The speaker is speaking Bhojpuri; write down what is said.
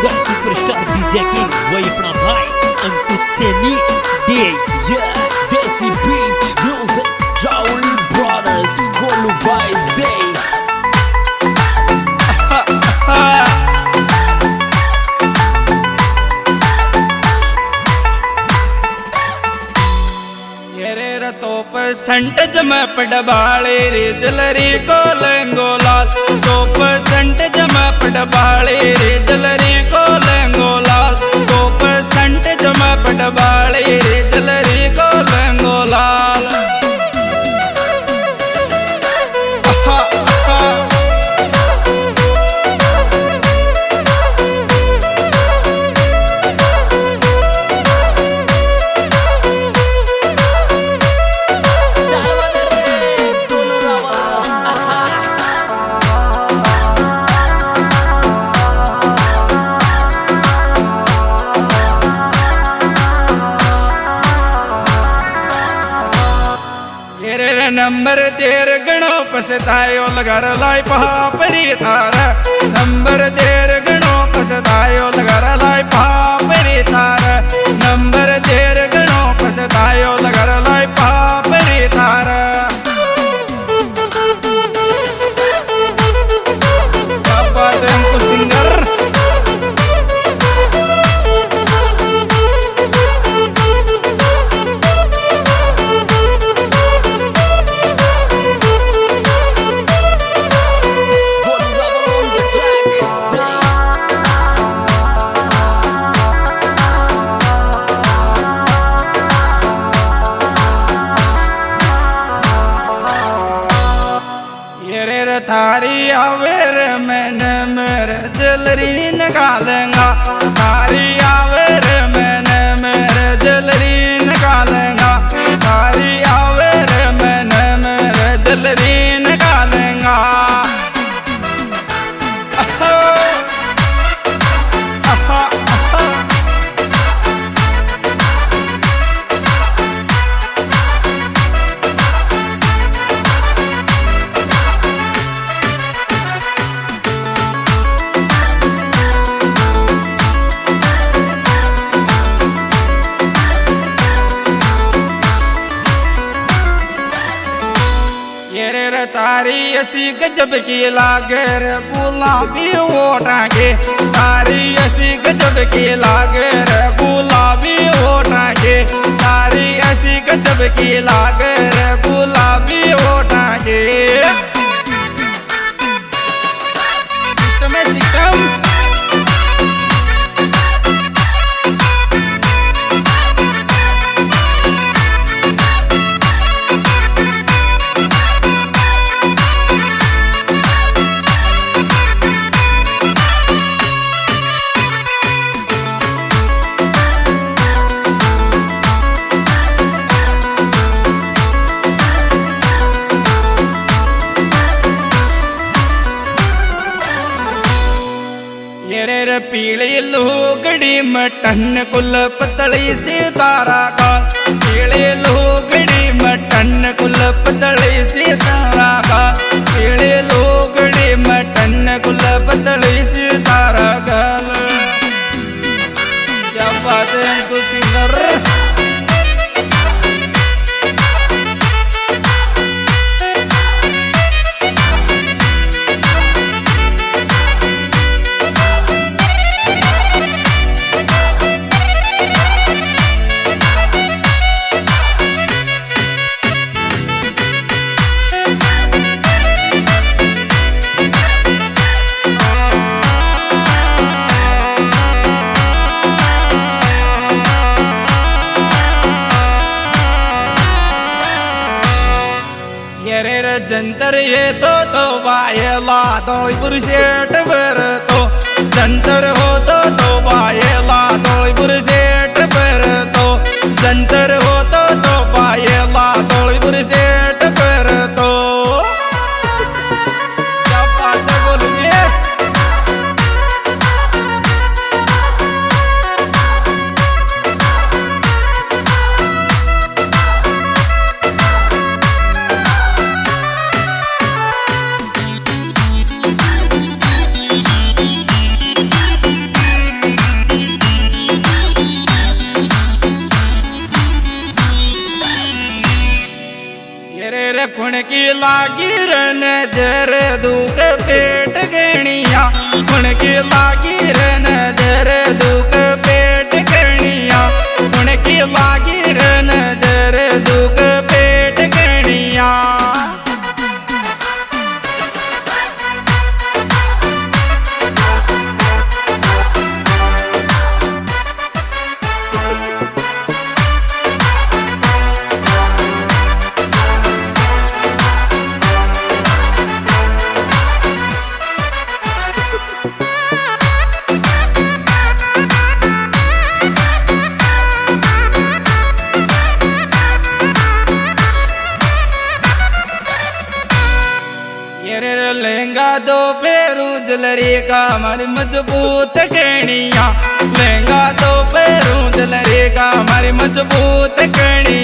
सिंगर सुपरस्टार डीजे किंग वही अपना भाई अंकुश सैनी दे desi beat music Rahul brothers Golu भाई दे तो परसेंटेज में पड़बाले रे जलरी को लेंगो लाल तो परसेंटेज में पड़बाले रे जलरी को लेंगो लाल तो परसेंटेज में पड़बाले रे जलरी को लेंगो लाल नंबर देर गणो पसतायो लगर लाई पहापरी तारा नंबर देर गणो पसतायो लगर लाई पहापरी तारा नंबर देर गणो पसतायो लगर लाई पहापरी तारा सिंगर थारी आवेर मैंने मेरे जलरी निकालेंगा थारी आवेर मैंने मेरे जलरी निकालेंगा थारी आवेर मैंने मेरे जलरी निकालेंगा तारी असी गजब की लागर गुलाबी ओटांगे तारी असी गजब की लागर गुलाबी ओटांगे तारी असी गजब की लागर गुलाबी ओटांगे सिस्टम पीले लोगड़ी मटन कुल पतली से तारा का पीले लोगड़ी मटन कुल पतली से तारा का पीले लोगड़ी मटन कुल पतली से तारा का क्या बात है तो सिंगर जंतर ये तो वायला तो पुरुषेट बर तो जंतर हो तो वायला तो पुरुषेट बर तो जंतर हो तो वायला तो पुरुषेट बर तो क्या बात है बोलिए लागी रे नजर दुख पेट गणिया उनकी लागी रे नजर दुख पेट गणिया उनकी लागी रे नजर दुख पेट गणिया लहंगा दो पैरू जलरी का हमारी मजबूत कणिया लहंगा दो पैरू जलरी का हमारी मजबूत कणिया